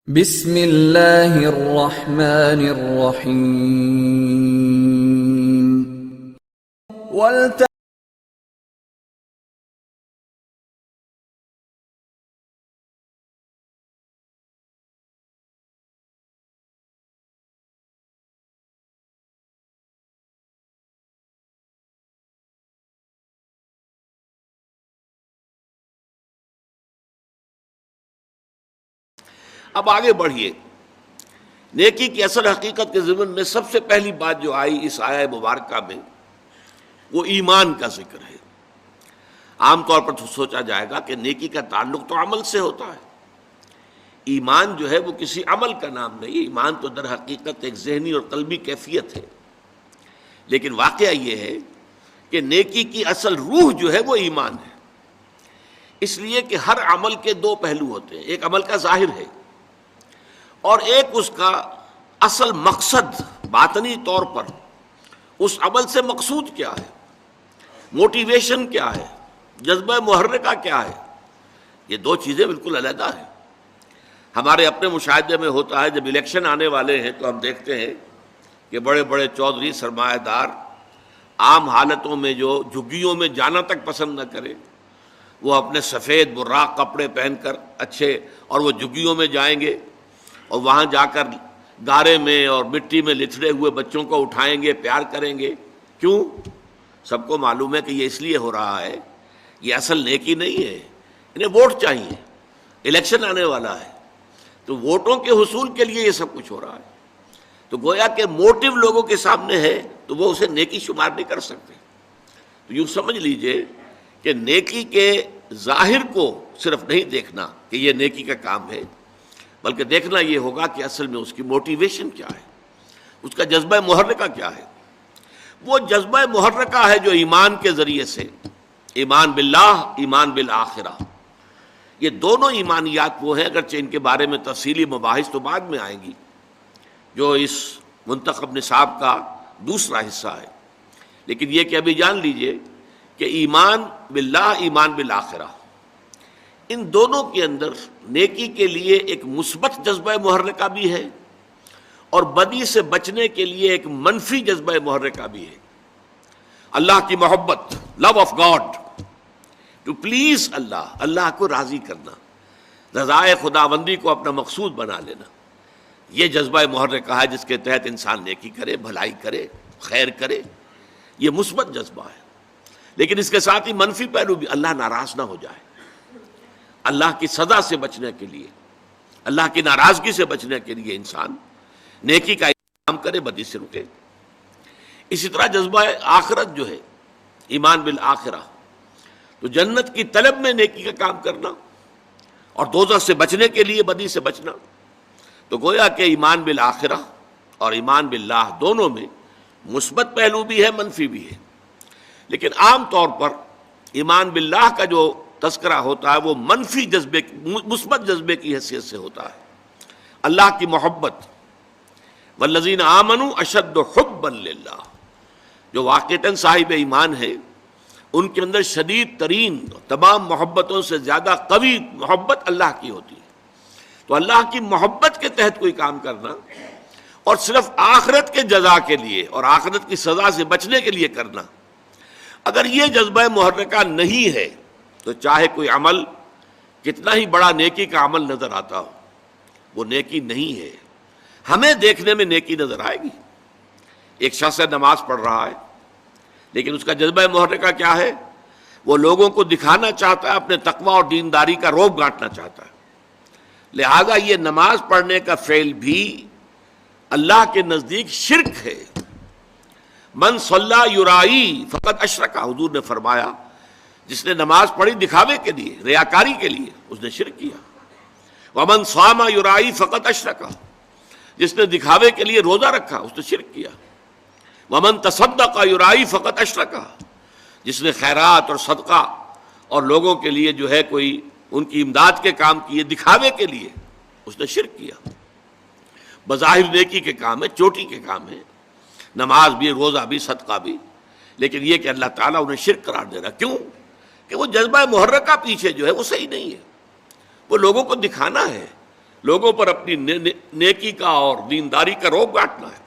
بسم اللہ الرحمن الرحیم اب آگے بڑھیے۔ نیکی کی اصل حقیقت کے ضمن میں سب سے پہلی بات جو آئی اس آیہ مبارکہ میں وہ ایمان کا ذکر ہے۔ عام طور پر تو سوچا جائے گا کہ نیکی کا تعلق تو عمل سے ہوتا ہے، ایمان جو ہے وہ کسی عمل کا نام نہیں، ایمان تو در حقیقت ایک ذہنی اور قلبی کیفیت ہے۔ لیکن واقعہ یہ ہے کہ نیکی کی اصل روح جو ہے وہ ایمان ہے، اس لیے کہ ہر عمل کے دو پہلو ہوتے ہیں، ایک عمل کا ظاہر ہے اور ایک اس کا اصل مقصد باطنی طور پر اس عمل سے مقصود کیا ہے، موٹیویشن کیا ہے، جذبہ محرکہ کیا ہے۔ یہ دو چیزیں بالکل علیحدہ ہیں۔ ہمارے اپنے مشاہدے میں ہوتا ہے، جب الیکشن آنے والے ہیں تو ہم دیکھتے ہیں کہ بڑے بڑے چودھری سرمایہ دار عام حالتوں میں جو جھگیوں میں جانا تک پسند نہ کرے، وہ اپنے سفید براق کپڑے پہن کر اچھے اور وہ جھگیوں میں جائیں گے اور وہاں جا کر گارے میں اور مٹی میں لتھڑے ہوئے بچوں کو اٹھائیں گے، پیار کریں گے۔ کیوں؟ سب کو معلوم ہے کہ یہ اس لیے ہو رہا ہے، یہ اصل نیکی نہیں ہے، انہیں ووٹ چاہیے، الیکشن آنے والا ہے تو ووٹوں کے حصول کے لیے یہ سب کچھ ہو رہا ہے۔ تو گویا کہ موٹیو لوگوں کے سامنے ہے تو وہ اسے نیکی شمار نہیں کر سکتے۔ تو یوں سمجھ لیجئے کہ نیکی کے ظاہر کو صرف نہیں دیکھنا کہ یہ نیکی کا کام ہے، بلکہ دیکھنا یہ ہوگا کہ اصل میں اس کی موٹیویشن کیا ہے، اس کا جذبہ محرکہ کیا ہے۔ وہ جذبہ محرکہ ہے جو ایمان کے ذریعے سے، ایمان باللہ، ایمان بالآخرہ، یہ دونوں ایمانیات وہ ہیں، اگرچہ ان کے بارے میں تفصیلی مباحث تو بعد میں آئیں گی، جو اس منتخب نصاب کا دوسرا حصہ ہے۔ لیکن یہ کہ ابھی جان لیجئے کہ ایمان باللہ، ایمان بالآخرہ، ان دونوں کے اندر نیکی کے لیے ایک مثبت جذبہ محرکہ بھی ہے اور بدی سے بچنے کے لیے ایک منفی جذبہ محرکہ بھی ہے۔ اللہ کی محبت، love of God, to please Allah, Allah کو راضی کرنا، رضائے خداوندی کو اپنا مقصود بنا لینا، یہ جذبہ محرکہ ہے جس کے تحت انسان نیکی کرے، بھلائی کرے، خیر کرے، یہ مثبت جذبہ ہے۔ لیکن اس کے ساتھ ہی منفی پہلو بھی، اللہ ناراض نہ ہو جائے، اللہ کی سزا سے بچنے کے لیے، اللہ کی ناراضگی سے بچنے کے لیے انسان نیکی کا کام کرے، بدی سے رکے۔ اسی طرح جذبہ آخرت جو ہے، ایمان بالآخرہ، تو جنت کی طلب میں نیکی کا کام کرنا اور دوزخ سے بچنے کے لیے بدی سے بچنا، تو گویا کہ ایمان بالآخرہ اور ایمان باللہ دونوں میں مثبت پہلو بھی ہے، منفی بھی ہے۔ لیکن عام طور پر ایمان باللہ کا جو تذکرہ ہوتا ہے وہ منفی جذبے، مثبت جذبے کی حیثیت سے ہوتا ہے۔ اللہ کی محبت، والذین آمنوا اشد حبا للہ، جو واقعتاً صاحب ایمان ہے ان کے اندر شدید ترین تمام محبتوں سے زیادہ قوی محبت اللہ کی ہوتی ہے۔ تو اللہ کی محبت کے تحت کوئی کام کرنا اور صرف آخرت کے جزا کے لیے اور آخرت کی سزا سے بچنے کے لیے کرنا، اگر یہ جذبہ محرکہ نہیں ہے تو چاہے کوئی عمل کتنا ہی بڑا نیکی کا عمل نظر آتا ہو، وہ نیکی نہیں ہے۔ ہمیں دیکھنے میں نیکی نظر آئے گی، ایک شخص نماز پڑھ رہا ہے لیکن اس کا جذبہ محرکہ کیا ہے؟ وہ لوگوں کو دکھانا چاہتا ہے، اپنے تقویٰ اور دینداری کا روب گانٹنا چاہتا ہے، لہذا یہ نماز پڑھنے کا فعل بھی اللہ کے نزدیک شرک ہے۔ من صلی یرائی فقط اشرک، حضور نے فرمایا جس نے نماز پڑھی دکھاوے کے لیے، ریاکاری کے لیے، اس نے شرک کیا۔ ومن صام یرائی فقط اشرک، جس نے دکھاوے کے لیے روزہ رکھا اس نے شرک کیا۔ ومن تصدق یرائی فقط اشرک، جس نے خیرات اور صدقہ اور لوگوں کے لیے جو ہے کوئی ان کی امداد کے کام کیے دکھاوے کے لیے، اس نے شرک کیا۔ بظاہر نیکی کے کام ہے، چوٹی کے کام ہے، نماز بھی، روزہ بھی، صدقہ بھی، لیکن یہ کہ اللہ تعالیٰ انہیں شرک قرار دے رہا۔ کیوں؟ کہ وہ جذبہ محرکہ پیچھے جو ہے وہ صحیح نہیں ہے، وہ لوگوں کو دکھانا ہے، لوگوں پر اپنی نیکی کا اور دینداری کا روب گاٹنا ہے۔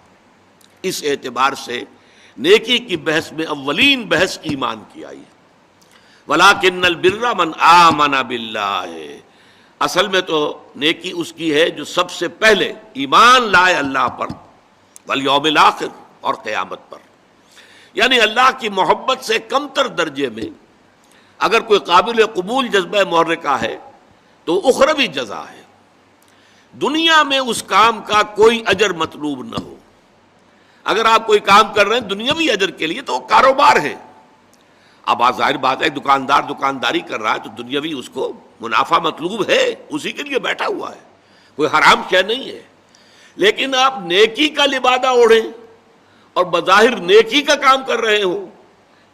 اس اعتبار سے نیکی کی بحث میں اولین بحث ایمان کی آئی ہے۔ وَلَٰكِنَّ الْبِرَّ مَنْ آمَنَ بِاللَّهِ، اصل میں تو نیکی اس کی ہے جو سب سے پہلے ایمان لائے اللہ پر، والیوم الآخر، اور قیامت پر۔ یعنی اللہ کی محبت سے کمتر درجے میں اگر کوئی قابل قبول جذبہ محرکہ ہے تو اخروی جزا ہے، دنیا میں اس کام کا کوئی اجر مطلوب نہ ہو۔ اگر آپ کوئی کام کر رہے ہیں دنیاوی اجر کے لیے تو وہ کاروبار ہے۔ اب ظاہر بات ہے دکاندار دکانداری کر رہا ہے تو دنیاوی اس کو منافع مطلوب ہے، اسی کے لیے بیٹھا ہوا ہے، کوئی حرام شے نہیں ہے۔ لیکن آپ نیکی کا لبادہ اوڑھیں اور بظاہر نیکی کا کام کر رہے ہو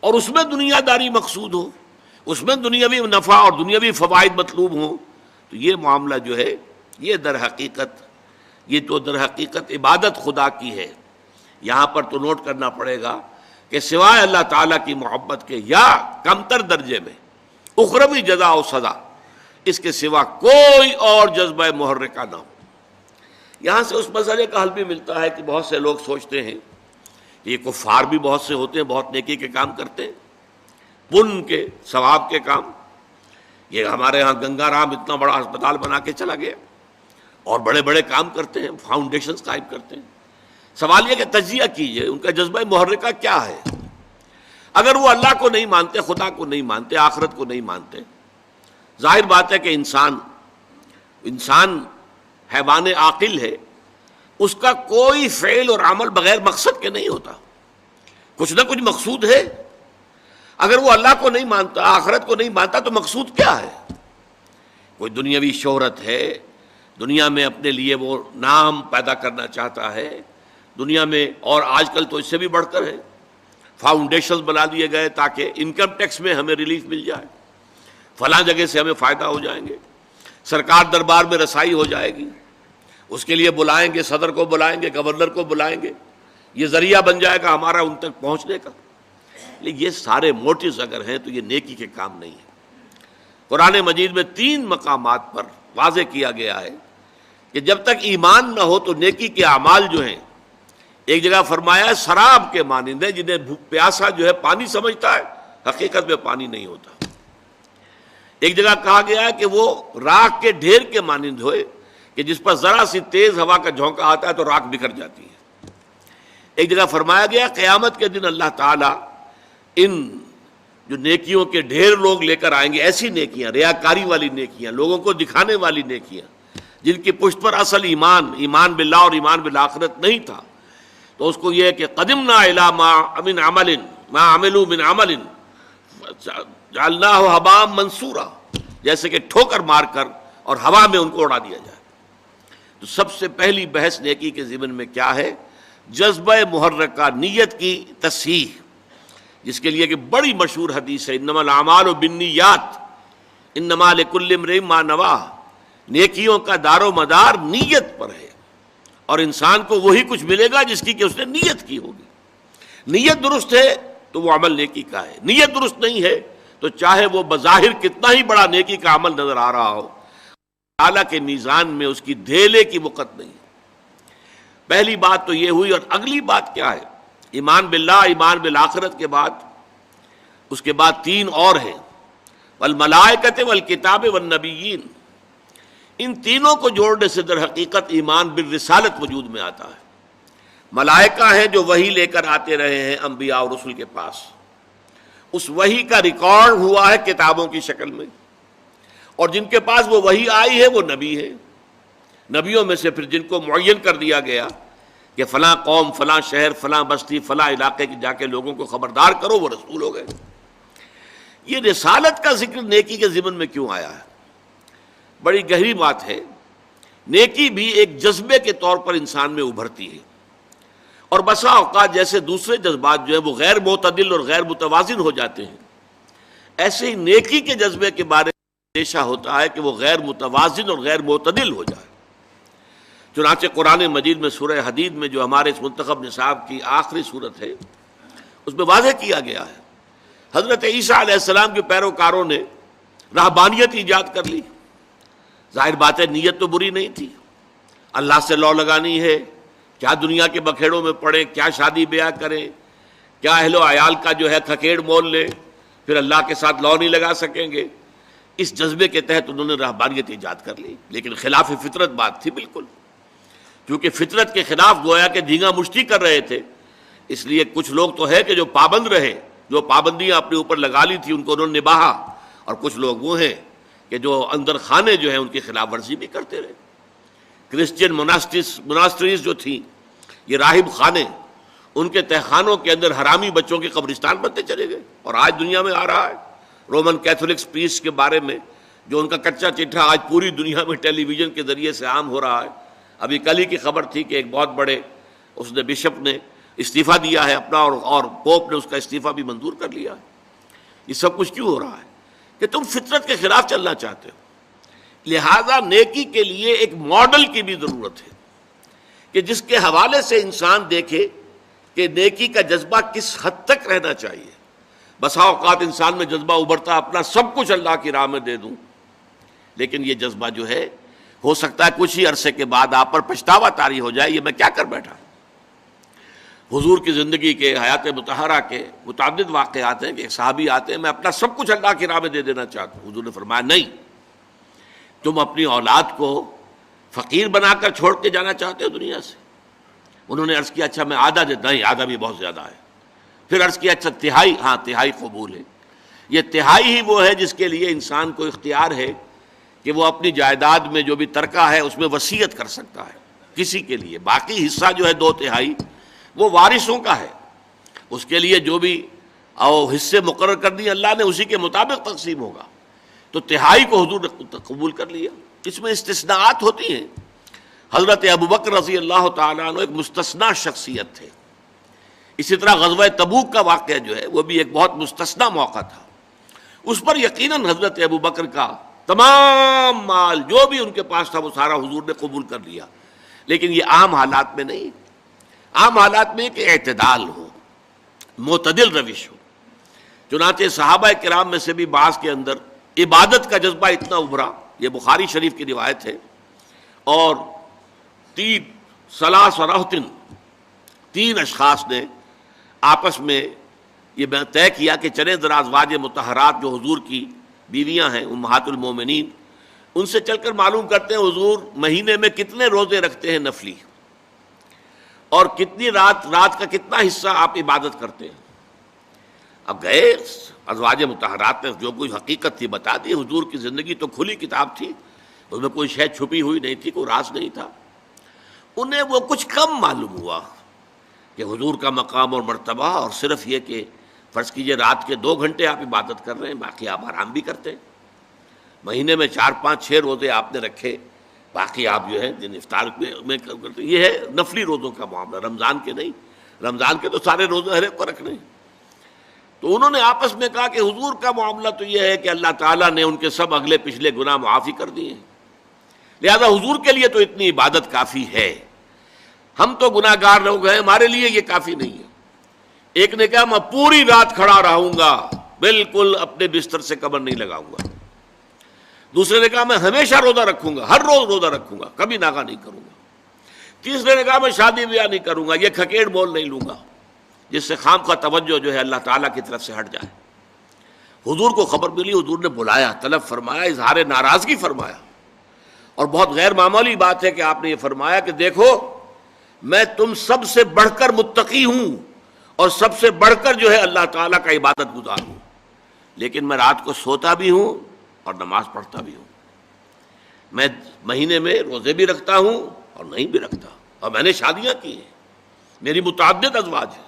اور اس میں دنیا داری مقصود ہو، اس میں دنیاوی نفع اور دنیاوی فوائد مطلوب ہوں، تو یہ معاملہ جو ہے یہ در حقیقت عبادت خدا کی ہے۔ یہاں پر تو نوٹ کرنا پڑے گا کہ سوائے اللہ تعالیٰ کی محبت کے یا کمتر درجے میں اخروی جزا و سزا اس کے سوا کوئی اور جذبہ محرکہ نہ ہو۔ یہاں سے اس مسئلے کا حل بھی ملتا ہے کہ بہت سے لوگ سوچتے ہیں کہ یہ کفار بھی بہت سے ہوتے ہیں، بہت نیکی کے کام کرتے ہیں، پن کے ثواب کے کام۔ یہ ہمارے ہاں گنگا رام اتنا بڑا ہسپتال بنا کے چلا گیا اور بڑے بڑے کام کرتے ہیں، فاؤنڈیشنز قائم کرتے ہیں۔ سوال یہ کہ تجزیہ کیجئے ان کا جذبہ محرکہ کیا ہے۔ اگر وہ اللہ کو نہیں مانتے، خدا کو نہیں مانتے، آخرت کو نہیں مانتے، ظاہر بات ہے کہ انسان حیوان عاقل ہے، اس کا کوئی فعل اور عمل بغیر مقصد کے نہیں ہوتا، کچھ نہ کچھ مقصود ہے۔ اگر وہ اللہ کو نہیں مانتا، آخرت کو نہیں مانتا تو مقصود کیا ہے؟ کوئی دنیاوی شہرت ہے، دنیا میں اپنے لیے وہ نام پیدا کرنا چاہتا ہے دنیا میں، اور آج کل تو اس سے بھی بڑھ کر ہے، فاؤنڈیشنز بنا دیے گئے تاکہ انکم ٹیکس میں ہمیں ریلیف مل جائے، فلاں جگہ سے ہمیں فائدہ ہو جائیں گے، سرکار دربار میں رسائی ہو جائے گی، اس کے لیے بلائیں گے، صدر کو بلائیں گے، گورنر کو بلائیں گے، یہ ذریعہ بن جائے گا ہمارا ان تک پہنچنے کا۔ لیکن یہ سارے موٹیوز اگر ہیں تو یہ نیکی کے کام نہیں ہیں۔ قرآن مجید میں 3 مقامات پر واضح کیا گیا ہے کہ جب تک ایمان نہ ہو تو نیکی کے اعمال جو ہیں، ایک جگہ فرمایا ہے سراب کے مانند ہے، جنہیں پیاسا جو ہے پانی سمجھتا ہے، حقیقت میں پانی نہیں ہوتا۔ ایک جگہ کہا گیا ہے کہ وہ راکھ کے ڈھیر کے مانند ہوئے کہ جس پر ذرا سی تیز ہوا کا جھونکا آتا ہے تو راکھ بکھر جاتی ہے۔ ایک جگہ فرمایا گیا قیامت کے دن اللہ تعالیٰ ان جو نیکیوں کے ڈھیر لوگ لے کر آئیں گے، ایسی نیکیاں، ریاکاری والی نیکیاں، لوگوں کو دکھانے والی نیکیاں، جن کی پشت پر اصل ایمان باللہ اور ایمان بالآخرت نہیں تھا، تو اس کو یہ ہے کہ قدمنا الی ما عملوا من عمل جعلناہ ھباء منثورا، جیسے کہ ٹھوکر مار کر اور ہوا میں ان کو اڑا دیا جائے۔ تو سب سے پہلی بحث نیکی کے ضمن میں کیا ہے؟ جذبہ محرکہ، نیت کی تصحیح، جس کے لیے کہ بڑی مشہور حدیث ہے انما الاعمال بالنیات انما لکل امرئ ما نویٰ، نیکیوں کا دار و مدار نیت پر ہے، اور انسان کو وہی کچھ ملے گا جس کی کہ اس نے نیت کی ہوگی۔ نیت درست ہے تو وہ عمل نیکی کا ہے، نیت درست نہیں ہے تو چاہے وہ بظاہر کتنا ہی بڑا نیکی کا عمل نظر آ رہا ہو، اعلیٰ کے میزان میں اس کی دھیلے کی وقت نہیں۔ پہلی بات تو یہ ہوئی، اور اگلی بات کیا ہے؟ ایمان باللہ، ایمان بالآخرت کے بعد اس کے بعد 3 اور ہیں، والملائکۃ والکتاب والنبیین۔ ان تینوں کو جوڑنے سے در حقیقت ایمان بالرسالت وجود میں آتا ہے۔ ملائکہ ہیں جو وحی لے کر آتے رہے ہیں انبیاء اور رسل کے پاس، اس وحی کا ریکارڈ ہوا ہے کتابوں کی شکل میں، اور جن کے پاس وہ وحی آئی ہے وہ نبی ہے۔ نبیوں میں سے پھر جن کو معین کر دیا گیا کہ فلاں قوم، فلاں شہر، فلاں بستی، فلاں علاقے کی جا کے لوگوں کو خبردار کرو، وہ رسول ہو گئے۔ یہ رسالت کا ذکر نیکی کے ضمن میں کیوں آیا ہے؟ بڑی گہری بات ہے۔ نیکی بھی ایک جذبے کے طور پر انسان میں ابھرتی ہے، اور بسا اوقات جیسے دوسرے جذبات جو ہیں وہ غیر معتدل اور غیر متوازن ہو جاتے ہیں، ایسے ہی نیکی کے جذبے کے بارے میں اندیشہ ہوتا ہے کہ وہ غیر متوازن اور غیر معتدل ہو جائے۔ چنانچہ قرآن مجید میں سورہ حدید میں جو ہمارے اس منتخب نصاب کی آخری صورت ہے، اس میں واضح کیا گیا ہے حضرت عیسیٰ علیہ السلام کے پیروکاروں نے رہبانیت ایجاد کر لی، ظاہر بات ہے نیت تو بری نہیں تھی، اللہ سے لو لگانی ہے، کیا دنیا کے بکھیڑوں میں پڑے، کیا شادی بیاہ کریں، کیا اہل و عیال کا جو ہے کھکیڑ مول لیں، پھر اللہ کے ساتھ لو نہیں لگا سکیں گے۔ اس جذبے کے تحت انہوں نے رہبانیت ایجاد کر لی، لیکن خلاف فطرت بات تھی بالکل، کیونکہ فطرت کے خلاف گویا کہ دھینگا مشتی کر رہے تھے۔ اس لیے کچھ لوگ تو ہے کہ جو پابند رہے، جو پابندیاں اپنے اوپر لگا لی تھی ان کو انہوں نے نبھایا، اور کچھ لوگ وہ ہیں کہ جو اندر خانے جو ہیں ان کی خلاف ورزی بھی کرتے رہے۔ کرسچین مناسٹریز جو تھیں، یہ راہب خانے، ان کے تہخانوں کے اندر حرامی بچوں کے قبرستان بنتے چلے گئے، اور آج دنیا میں آ رہا ہے۔ رومن کیتھولکس پریسٹ کے بارے میں جو ان کا کچا چٹھا آج پوری دنیا میں ٹیلی ویژن کے ذریعے سے عام ہو رہا ہے۔ ابھی کل ہی کی خبر تھی کہ ایک بہت بڑے اس نے بشپ نے استعفیٰ دیا ہے اپنا، اور پوپ نے اس کا استعفیٰ بھی منظور کر لیا ہے۔ یہ سب کچھ کیوں ہو رہا ہے؟ کہ تم فطرت کے خلاف چلنا چاہتے ہو۔ لہذا نیکی کے لیے ایک ماڈل کی بھی ضرورت ہے کہ جس کے حوالے سے انسان دیکھے کہ نیکی کا جذبہ کس حد تک رہنا چاہیے۔ بسا اوقات انسان میں جذبہ ابھرتا اپنا سب کچھ اللہ کی راہ میں دے دوں، لیکن یہ جذبہ جو ہے ہو سکتا ہے کچھ ہی عرصے کے بعد آپ پر پچھتاوا طاری ہو جائے، یہ میں کیا کر بیٹھا۔ حضور کی زندگی کے، حیات مطہرہ کے متعدد واقعات ہیں کہ ایک صحابی آتے ہیں، میں اپنا سب کچھ اللہ کی راہ میں دے دینا چاہتا ہوں۔ حضور نے فرمایا نہیں، تم اپنی اولاد کو فقیر بنا کر چھوڑ کے جانا چاہتے ہو دنیا سے؟ انہوں نے عرض کیا اچھا میں آدھا دیتا، نہیں آدھا بھی بہت زیادہ ہے۔ پھر عرض کیا اچھا تہائی، ہاں تہائی قبول ہے۔ یہ تہائی ہی وہ ہے جس کے لیے انسان کو اختیار ہے کہ وہ اپنی جائیداد میں جو بھی ترکہ ہے اس میں وصیت کر سکتا ہے کسی کے لیے۔ باقی حصہ جو ہے 2/3 وہ وارثوں کا ہے، اس کے لیے جو بھی حصے مقرر کر دیے اللہ نے اسی کے مطابق تقسیم ہوگا۔ تو تہائی کو حضور نے قبول کر لیا۔ اس میں استثناءات ہوتی ہیں۔ حضرت ابوبکر رضی اللہ تعالیٰ عنہ ایک مستثنا شخصیت تھے۔ اسی طرح غزوہ تبوک کا واقعہ جو ہے وہ بھی ایک بہت مستثنا موقع تھا۔ اس پر یقیناً حضرت ابوبکر کا تمام مال جو بھی ان کے پاس تھا وہ سارا حضور نے قبول کر لیا، لیکن یہ عام حالات میں نہیں۔ عام حالات میں کہ اعتدال ہو، معتدل روش ہو۔ چنانچہ صحابہ کرام میں سے بھی بعض کے اندر عبادت کا جذبہ اتنا ابھرا، یہ بخاری شریف کی روایت ہے، اور 3 اشخاص نے آپس میں یہ طے کیا کہ چلے ذرا ازواج مطہرات جو حضور کی بیویاں ہیں امہات المومنین، ان سے چل کر معلوم کرتے ہیں حضور مہینے میں کتنے روزے رکھتے ہیں نفلی، اور کتنی رات کا کتنا حصہ آپ عبادت کرتے ہیں۔ اب گئے، ازواج مطہرات نے جو کوئی حقیقت تھی بتا دی۔ حضور کی زندگی تو کھلی کتاب تھی، اس میں کوئی شے چھپی ہوئی نہیں تھی، کوئی راز نہیں تھا۔ انہیں وہ کچھ کم معلوم ہوا کہ حضور کا مقام اور مرتبہ، اور صرف یہ کہ فرض کیجئے رات کے 2 گھنٹے آپ عبادت کر رہے ہیں، باقی آپ آرام بھی کرتے ہیں۔ مہینے میں 4 5 6 روزے آپ نے رکھے، باقی آپ جو ہے دن افطار میں کرتے۔ یہ ہے نفلی روزوں کا معاملہ، رمضان کے نہیں۔ رمضان کے تو سارے روزے ہر ایک کو رکھنے ہیں۔ تو انہوں نے آپس میں کہا کہ حضور کا معاملہ تو یہ ہے کہ اللہ تعالیٰ نے ان کے سب اگلے پچھلے گناہ معافی کر دیے ہیں، لہذا حضور کے لیے تو اتنی عبادت کافی ہے، ہم تو گناہ گار لوگ ہیں، ہمارے لیے یہ کافی نہیں ہے۔ ایک نے کہا میں پوری رات کھڑا رہوں گا، بالکل اپنے بستر سے کمر نہیں لگاؤں گا۔ دوسرے نے کہا میں ہمیشہ روزہ رکھوں گا، ہر روز روزہ رکھوں گا، کبھی ناغہ نہیں کروں گا۔ تیسرے نے کہا میں شادی بیاہ نہیں کروں گا، یہ کھکیڑ مول نہیں لوں گا جس سے خام کا توجہ جو ہے اللہ تعالیٰ کی طرف سے ہٹ جائے۔ حضور کو خبر ملی، حضور نے بلایا، طلب فرمایا، اظہار ناراضگی فرمایا، اور بہت غیر معمولی بات ہے کہ آپ نے یہ فرمایا کہ دیکھو میں تم سب سے بڑھ کر متقی ہوں اور سب سے بڑھ کر جو ہے اللہ تعالیٰ کا عبادت گزار ہوں، لیکن میں رات کو سوتا بھی ہوں اور نماز پڑھتا بھی ہوں، میں مہینے میں روزے بھی رکھتا ہوں اور نہیں بھی رکھتا، اور میں نے شادیاں کی ہیں، میری متعدد ازواج ہیں۔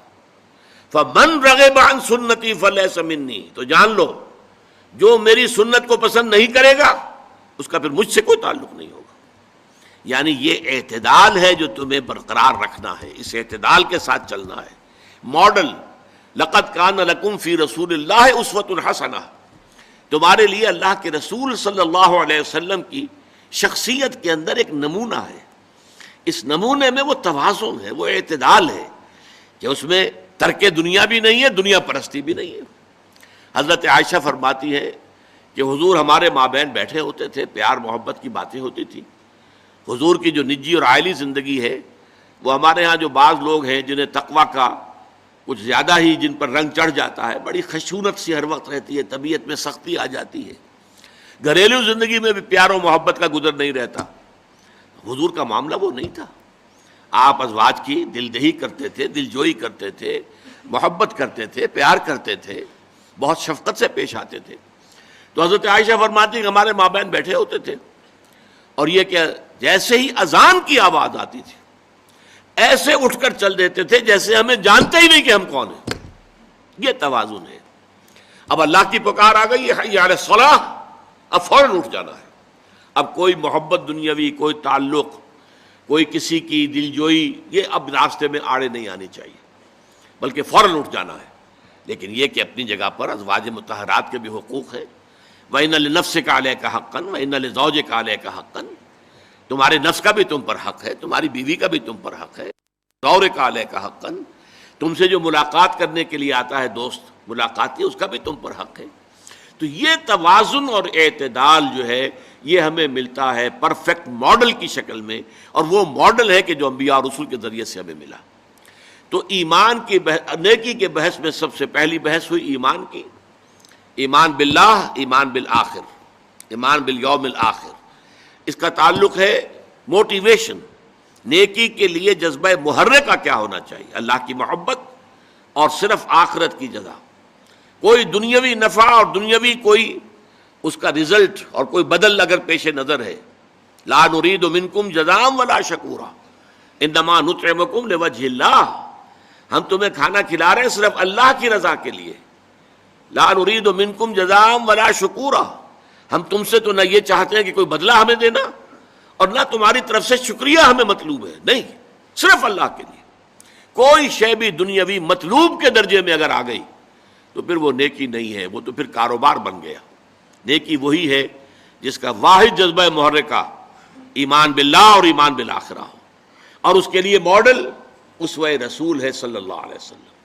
فَمَنْ رَغِبَ عَنْ سُنَّتِي فَلَيْسَ مِنِّي، تو جان لو جو میری سنت کو پسند نہیں کرے گا اس کا پھر مجھ سے کوئی تعلق نہیں ہوگا۔ یعنی یہ اعتدال ہے جو تمہیں برقرار رکھنا ہے، اس اعتدال کے ساتھ چلنا ہے۔ ماڈل لَقَدْ كَانَ لَكُمْ فِي رَسُولِ اللَّهِ أُسْوَةٌ حَسَنَةٌ، تمہارے لیے اللہ کے رسول صلی اللہ علیہ وسلم کی شخصیت کے اندر ایک نمونہ ہے۔ اس نمونے میں وہ توازن ہے، وہ اعتدال ہے کہ اس میں ترک دنیا بھی نہیں ہے، دنیا پرستی بھی نہیں ہے۔ حضرت عائشہ فرماتی ہے کہ حضور ہمارے مابین بیٹھے ہوتے تھے، پیار محبت کی باتیں ہوتی تھی. حضور کی جو نجی اور عائلی زندگی ہے، وہ ہمارے ہاں جو بعض لوگ ہیں جنہیں تقویٰ کا کچھ زیادہ ہی جن پر رنگ چڑھ جاتا ہے، بڑی خشونت سی ہر وقت رہتی ہے، طبیعت میں سختی آ جاتی ہے، گھریلو زندگی میں بھی پیار و محبت کا گزر نہیں رہتا. حضور کا معاملہ وہ نہیں تھا. آپ ازواج کی دلدہی کرتے تھے، دلجوئی کرتے تھے، محبت کرتے تھے، پیار کرتے تھے، بہت شفقت سے پیش آتے تھے. تو حضرت عائشہ فرماتی کہ ہمارے مابین بیٹھے ہوتے تھے اور یہ کہ جیسے ہی اذان کی آواز آتی تھی ایسے اٹھ کر چل دیتے تھے جیسے ہمیں جانتے ہی نہیں کہ ہم کون ہیں. یہ توازن ہے. اب اللہ کی پکار آ گئی، حی علی الصلاح، اب فوراً اٹھ جانا ہے. اب کوئی محبت دنیاوی، کوئی تعلق، کوئی کسی کی دلجوئی، یہ اب راستے میں آڑے نہیں آنی چاہیے، بلکہ فوراً اٹھ جانا ہے. لیکن یہ کہ اپنی جگہ پر ازواج مطہرات کے بھی حقوق ہیں. وَإِنَّ لِنَفْسِكَ عَلَيْكَ حَقًّا وَإِنَّ لِزَوْجِكَ عَلَيْكَ حَقًّا، تمہارے نفس کا بھی تم پر حق ہے، تمہاری بیوی کا بھی تم پر حق ہے. زَوْجِكَ عَلَيْكَ حَقًّا، تم سے جو ملاقات کرنے کے لیے آتا ہے دوست ملاقاتی، اس کا بھی تم پر حق ہے. تو یہ توازن اور اعتدال جو ہے یہ ہمیں ملتا ہے پرفیکٹ ماڈل کی شکل میں، اور وہ ماڈل ہے کہ جو انبیاء اور رسول کے ذریعے سے ہمیں ملا. تو ایمان کی نیکی کے بحث میں سب سے پہلی بحث ہوئی ایمان کی. ایمان باللہ، ایمان بالآخر، ایمان بالیوم الآخر. اس کا تعلق ہے موٹیویشن. نیکی کے لیے جذبہ محرکہ کیا ہونا چاہیے؟ اللہ کی محبت اور صرف آخرت کی جزا. کوئی دنیاوی نفع اور دنیاوی کوئی اس کا رزلٹ اور کوئی بدل اگر پیش نظر ہے، لا نرید منکم جزاء ولا شکورا انما نطعمکم لوجہ اللہ، ہم تمہیں کھانا کھلا رہے ہیں صرف اللہ کی رضا کے لیے. لا نرید منکم جزاء ولا شکورا، ہم تم سے تو نہ یہ چاہتے ہیں کہ کوئی بدلہ ہمیں دینا اور نہ تمہاری طرف سے شکریہ ہمیں مطلوب ہے، نہیں، صرف اللہ کے لیے. کوئی شے بھی دنیاوی مطلوب کے درجے میں اگر آ گئی تو پھر وہ نیکی نہیں ہے، وہ تو پھر کاروبار بن گیا. نیکی وہی ہے جس کا واحد جذبہ محرکہ ایمان باللہ اور ایمان بالآخرہ ہو، اور اس کے لیے ماڈل اسوہ رسول ہے صلی اللہ علیہ وسلم.